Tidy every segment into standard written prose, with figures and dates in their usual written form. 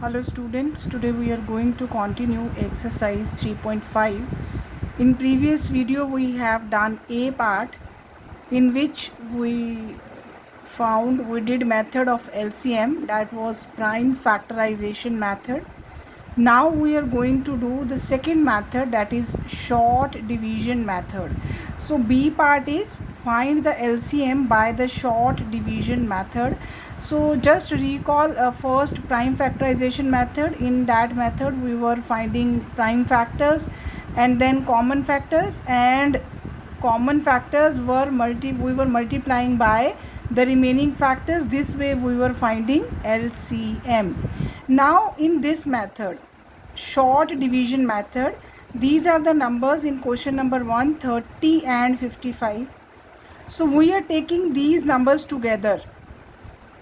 Hello students, today we are going to continue exercise 3.5. In previous video we have done A part in which we did method of LCM, that was prime factorization method. Now we are going to do the second method, that is short division method. So B part is find the LCM by the short division method. So just recall first prime factorization method. In that method we were finding prime factors and then common factors, and common factors were we were multiplying by the remaining factors. This way we were finding LCM. Now in this method, short division method, these are the numbers in question number 1, 30 and 55. So we are taking these numbers together.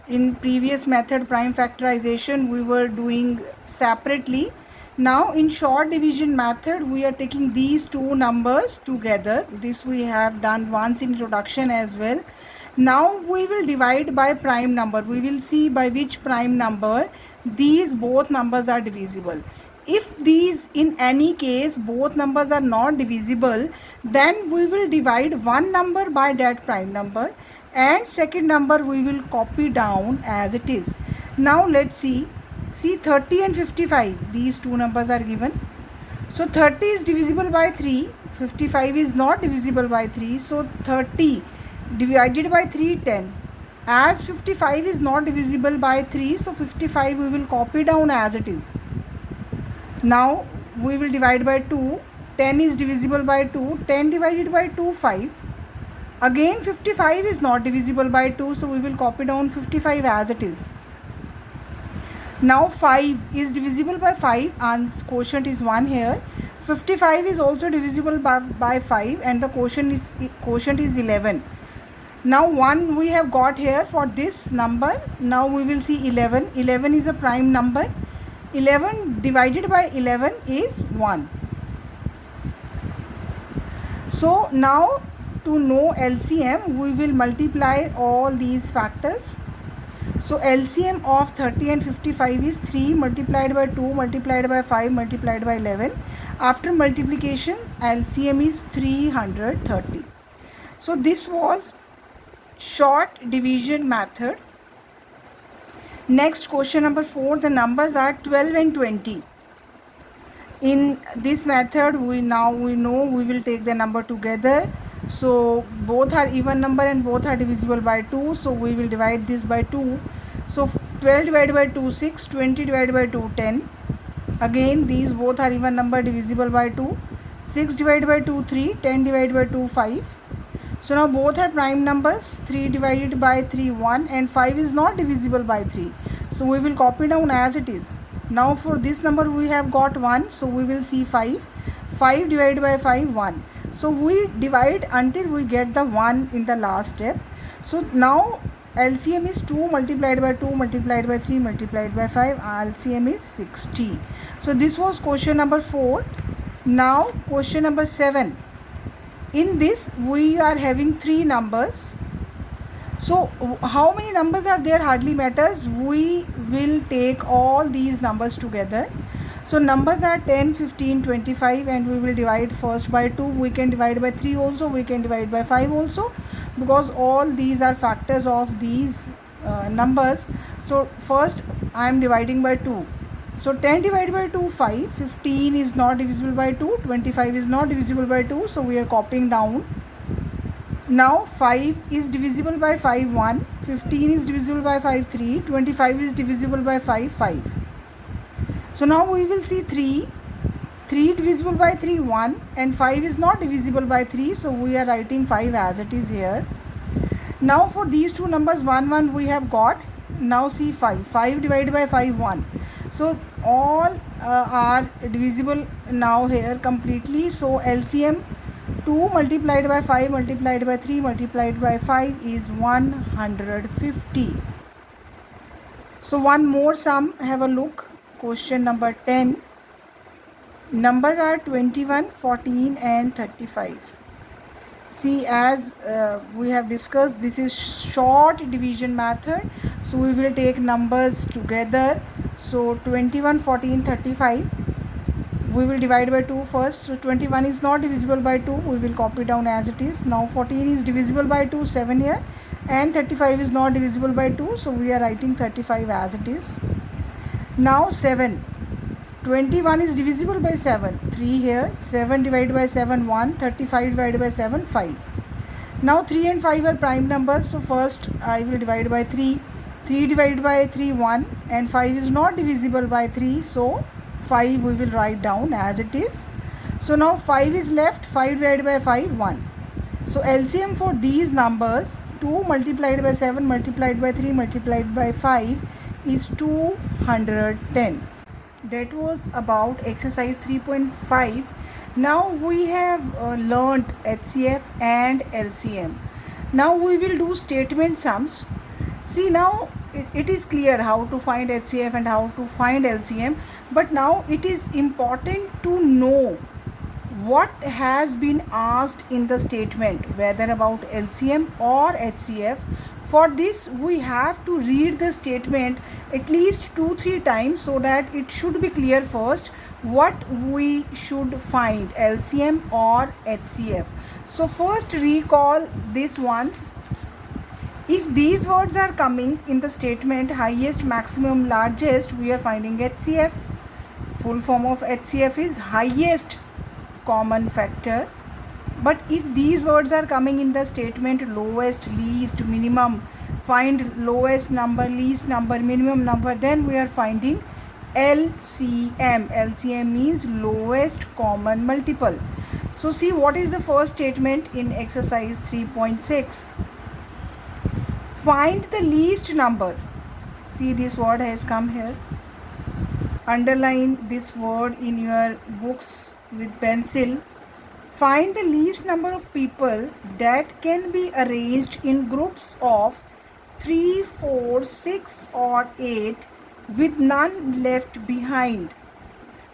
In previous method prime factorization we were doing separately. Now in short division method we are taking these two numbers together. This we have done once in introduction as well. Now we will divide by prime number. We will see by which prime number these both numbers are divisible. If these in any case both numbers are not divisible, then we will divide one number by that prime number and second number we will copy down as it is. Now let's see 30 and 55, these two numbers are given. So 30 is divisible by 3, 55 is not divisible by 3. So 30 divided by 3, 10. As 55 is not divisible by 3, so 55 we will copy down as it is. Now we will divide by 2. 10 is divisible by 2. 10 divided by 2, 5. Again 55 is not divisible by 2, so we will copy down 55 as it is. Now 5 is divisible by 5 and quotient is 1 here. 55 is also divisible by 5 and the quotient is 11. Now 1 we have got here for this number. Now we will see 11. 11 is a prime number. 11 divided by 11 is 1. So now to know LCM we will multiply all these factors. So LCM of 30 and 55 is 3 multiplied by 2 multiplied by 5 multiplied by 11. After multiplication LCM is 330. So this was short division method. Next, question number 4, the numbers are 12 and 20. In this method we know we will take the number together. So both are even number and both are divisible by 2, so we will divide this by 2. So 12 divided by 2, 6, 20 divided by 2, 10. Again these both are even number, divisible by 2. 6 divided by 2, 3, 10 divided by 2, 5. So now both are prime numbers. 3 divided by 3, 1, and 5 is not divisible by 3. So we will copy down as it is. Now for this number we have got 1, so we will see 5. 5 divided by 5, 1. So we divide until we get the 1 in the last step. So now LCM is 2 multiplied by 2 multiplied by 3 multiplied by 5. LCM is 60. So this was question number 4. Now question number 7. In this we are having 3 numbers. So how many numbers are there hardly matters. We will take all these numbers together. So numbers are 10, 15, 25 and we will divide first by 2. We can divide by 3 also. We can divide by 5 also, because all these are factors of these numbers. So first I am dividing by 2. So 10 divided by 2, 5. 15 is not divisible by 2. 25 is not divisible by 2. So we are copying down. Now 5 is divisible by 5, 1. 15 is divisible by 5, 3. 25 is divisible by 5, 5. So now we will see 3. 3 divisible by 3, 1. And 5 is not divisible by 3. So we are writing 5 as it is here. Now for these two numbers 1, 1 we have got. Now see 5. 5 divided by 5, 1. So all are divisible now here completely. So LCM 2 multiplied by 5 multiplied by 3 multiplied by 5 is 150. So one more sum, have a look. Question number 10. Numbers are 21, 14 and 35. See, as we have discussed, this is short division method. So we will take numbers together. So 21, 14, 35. We will divide by 2 first. So 21 is not divisible by 2. We will copy down as it is. Now 14 is divisible by 2, 7 here. And 35 is not divisible by 2. So we are writing 35 as it is. Now 7. 21 is divisible by 7. 3 here. 7 divided by 7, 1. 35 divided by 7, 5. Now 3 and 5 are prime numbers. So first I will divide by 3. 3 divided by 3, 1. And 5 is not divisible by 3. So 5 we will write down as it is. So now 5 is left. 5 divided by 5, 1. So LCM for these numbers, 2 multiplied by 7 multiplied by 3 multiplied by 5 is 210. That was about exercise 3.5. Now we have learnt HCF and LCM. Now we will do statement sums. See, now it is clear how to find HCF and how to find LCM, but now it is important to know what has been asked in the statement, whether about LCM or HCF. For this we have to read the statement at least 2-3 times so that it should be clear first what we should find, LCM or HCF. So first recall this once. If these words are coming in the statement, highest, maximum, largest, we are finding HCF. Full form of HCF is highest common factor. But if these words are coming in the statement, lowest, least, minimum, find lowest number, least number, minimum number, then we are finding LCM. LCM means lowest common multiple. So see, what is the first statement in exercise 3.6? Find the least number. See, this word has come here. Underline this word in your books with pencil. Find the least number of people that can be arranged in groups of 3, 4, 6 or 8 with none left behind.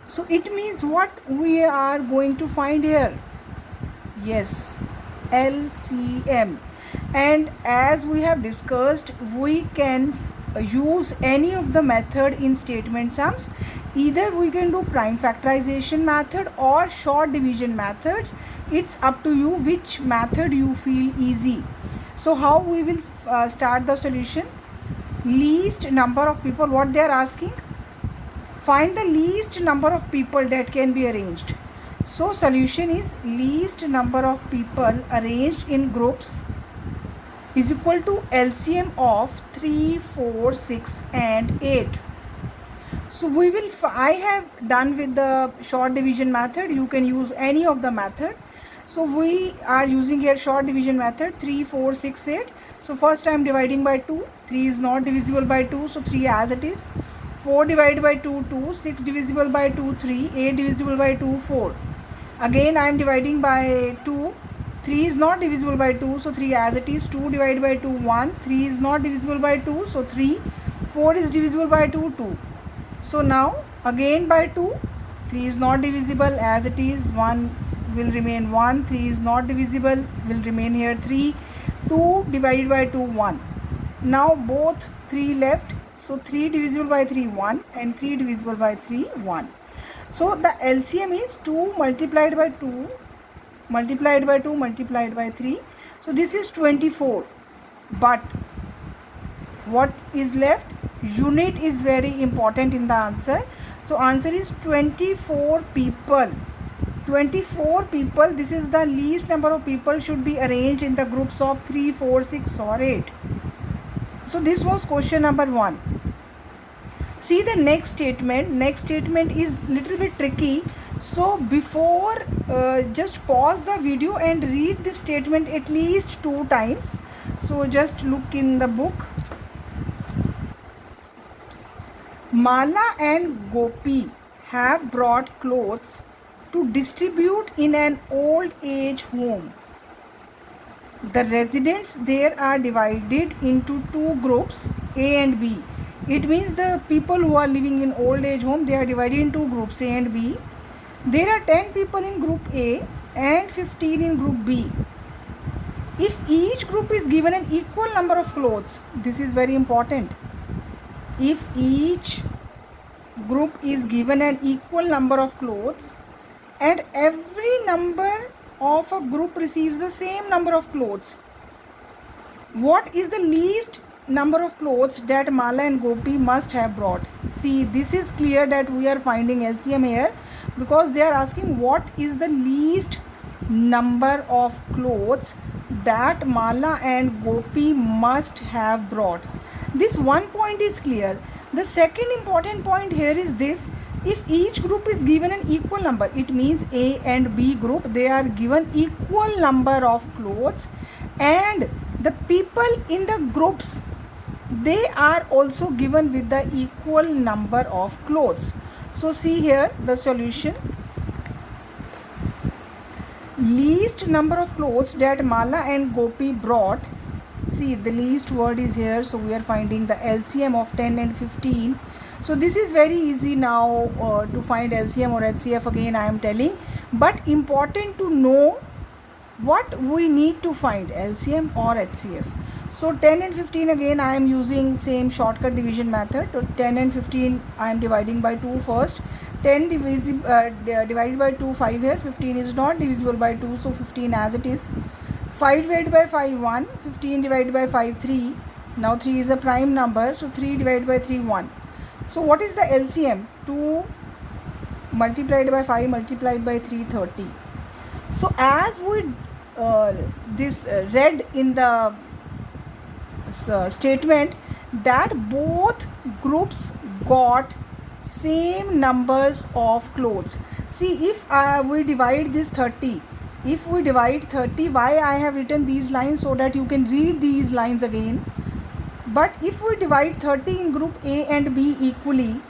So it means what we are going to find here? Yes, LCM. And as we have discussed, we can use any of the method in statement sums. Either we can do prime factorization method or short division methods. It's up to you which method you feel easy. So how we will start the solution? Least number of people, what they are asking? Find the least number of people that can be arranged. So solution is least number of people arranged in groups is equal to LCM of 3, 4, 6 and 8. So we will, I have done with the short division method. You can use any of the method. So we are using here short division method, 3, 4, 6, 8. So first I am dividing by 2. 3 is not divisible by 2, so 3 as it is. 4 divided by 2, 2. 6 divisible by 2, 3. 8 divisible by 2, 4. Again I am dividing by 2. 3 is not divisible by 2, so 3 as it is. 2 divided by 2, 1. 3 is not divisible by 2, so 3. 4 is divisible by 2, 2. So now again by 2. 3 is not divisible as it is. 1 will remain 1. 3 is not divisible, will remain here 3. 2 divided by 2, 1. Now both 3 left. So 3 divisible by 3, 1 and 3 divisible by 3, 1. So the LCM is 2 multiplied by 2 multiplied by 2 multiplied by 3. So this is 24. But what is left? Unit is very important in the answer. So answer is 24 people. 24 people. This is the least number of people should be arranged in the groups of 3, 4, 6 or 8. So this was question number 1. See the next statement. Next statement is little bit tricky. So before just pause the video and read this statement at least 2 times. So just look in the book. Mala and Gopi have brought clothes to distribute in an old age home. The residents there are divided into 2 groups, A and B. It means the people who are living in old age home, they are divided into 2 groups, A and B. There are 10 people in group A and 15 in group B. If each group is given an equal number of clothes, this is very important. If each group is given an equal number of clothes and every number of a group receives the same number of clothes, what is the least number of clothes that Mala and Gopi must have brought? See, this is clear that we are finding LCM here, because they are asking what is the least number of clothes that Mala and Gopi must have brought. This one point is clear. The second important point here is this: if each group is given an equal number, it means A and B group, they are given equal number of clothes, and the people in the groups, they are also given with the equal number of clothes. So see here the solution. Least number of clothes that Mala and Gopi brought. See, the least word is here, so we are finding the LCM of 10 and 15. So this is very easy now to find LCM or HCF, again I am telling, but important to know what we need to find, LCM or HCF. So 10 and 15, again I am using same shortcut division method. So 10 and 15 I am dividing by 2 first. 10 divided by 2, 5 here. 15 is not divisible by 2, so 15 as it is. 5 divided by 5, 1. 15 divided by 5, 3. Now 3 is a prime number, so 3 divided by 3, 1. So what is the LCM? 2 multiplied by 5 multiplied by 3, 30. So as we read in the statement that both groups got same numbers of clothes. See, if we divide this 30, if we divide 30, why I have written these lines, so that you can read these lines again. But if we divide 30 in group A and B equally,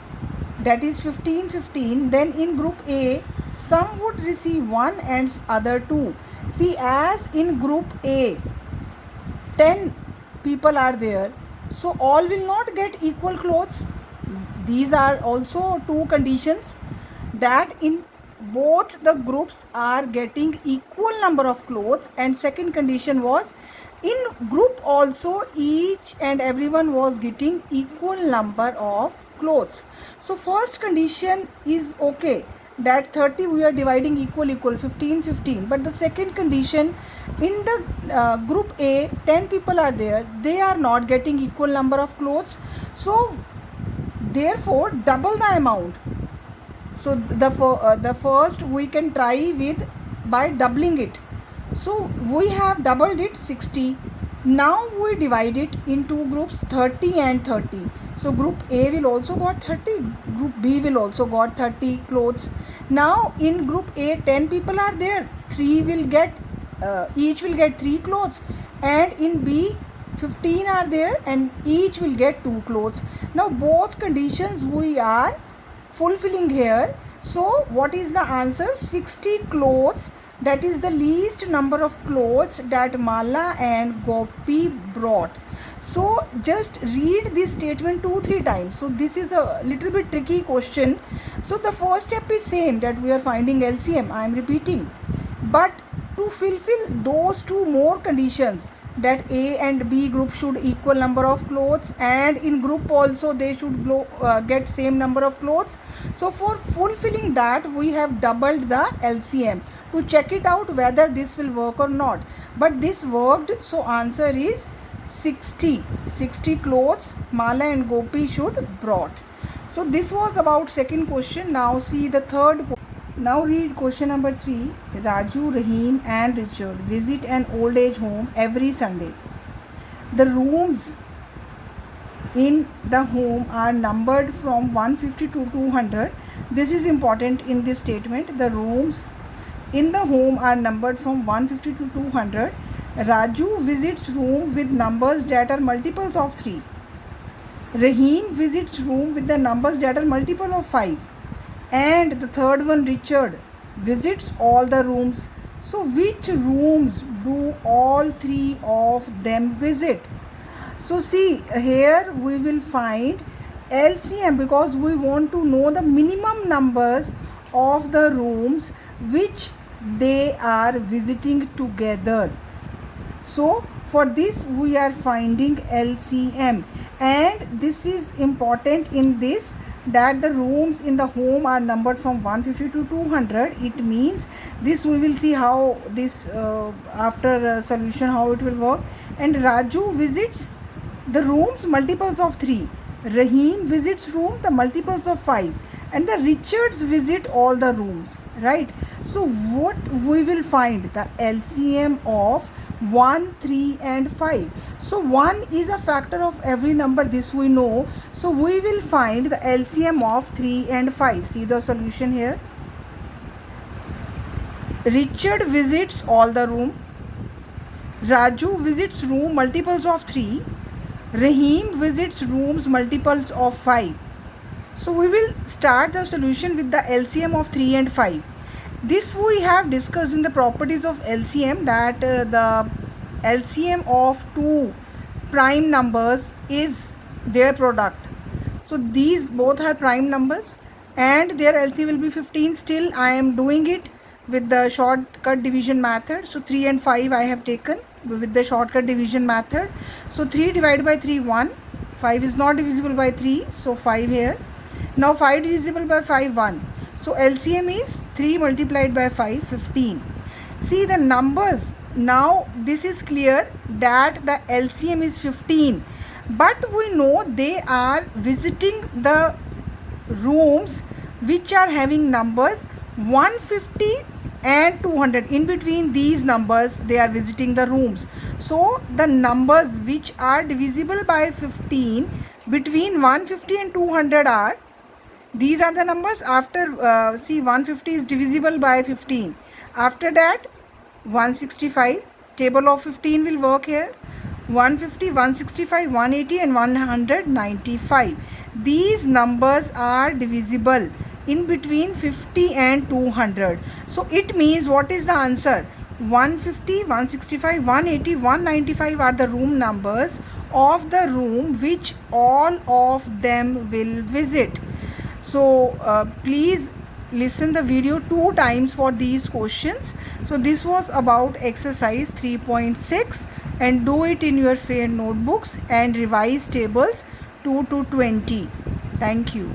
that is 15, 15, then in group A, some would receive 1 and other 2. See, as in group A, 10 people are there, so all will not get equal clothes. These are also two conditions, that in both the groups are getting equal number of clothes, and second condition was in group also each and everyone was getting equal number of clothes. So first condition is okay, that 30 we are dividing equal, 15, 15. But the second condition, in the group A, 10 people are there, they are not getting equal number of clothes. So therefore double the amount. So the first we can try with by doubling it. So we have doubled it, 60. Now we divide it in two groups, 30 and 30. So group A will also got 30, group B will also got 30 clothes. Now in group A, 10 people are there, 3 will get each will get 3 clothes, and in B 15 are there and each will get 2 clothes. Now both conditions we are fulfilling here. So what is the answer? 60 clothes. That is the least number of clothes that Mala and Gopi brought. So just read this statement 2-3 times. So this is a little bit tricky question. So the first step is same, that we are finding LCM. I am repeating. But to fulfill those two more conditions, that A and B group should equal number of clothes, and in group also they should get same number of clothes. So for fulfilling that, we have doubled the LCM to check it out whether this will work or not. But this worked, so answer is 60 clothes Mala and Gopi should brought. So this was about second question. Now see the third question. Now read question number 3. Raju, Rahim and Richard visit an old age home every Sunday. The rooms in the home are numbered from 150 to 200. This is important in this statement. The rooms in the home are numbered from 150 to 200. Raju visits room with numbers that are multiples of 3. Rahim visits room with the numbers that are multiple of 5. And the third one, Richard, visits all the rooms. So which rooms do all 3 of them visit? So see, here we will find LCM, because we want to know the minimum numbers of the rooms which they are visiting together. So for this we are finding LCM, and this is important in this, that the rooms in the home are numbered from 150 to 200, it means this we will see how this after solution how it will work. And Raju visits the rooms multiples of 3, Rahim visits room the multiples of 5, and the Richards visit all the rooms, right? So what we will find? The LCM of 1, 3 and 5. So 1 is a factor of every number, this we know. So we will find the LCM of 3 and 5. See the solution here. Richard visits all the room. Raju visits room multiples of 3. Rahim visits rooms multiples of 5. So we will start the solution with the LCM of 3 and 5. This we have discussed in the properties of LCM, that the LCM of two prime numbers is their product. So these both are prime numbers and their LCM will be 15. Still I am doing it with the shortcut division method. So 3 and 5 I have taken with the shortcut division method. So 3 divided by 3, 1. 5 is not divisible by 3, so 5 here. Now 5 divisible by 5, 1. So LCM is 3 multiplied by 5, 15. See the numbers. Now this is clear that the LCM is 15. But we know they are visiting the rooms which are having numbers 150 and 200. In between these numbers they are visiting the rooms. So the numbers which are divisible by 15 between 150 and 200 are, these are the numbers. After see 150 is divisible by 15. After that 165, table of 15 will work here. 150, 165, 180 and 195. These numbers are divisible in between 50 and 200. So it means what is the answer? 150, 165, 180, 195 are the room numbers of the room which all of them will visit. So please listen the video 2 times for these questions. So this was about exercise 3.6 and do it in your fair notebooks and revise tables 2 to 20. Thank you.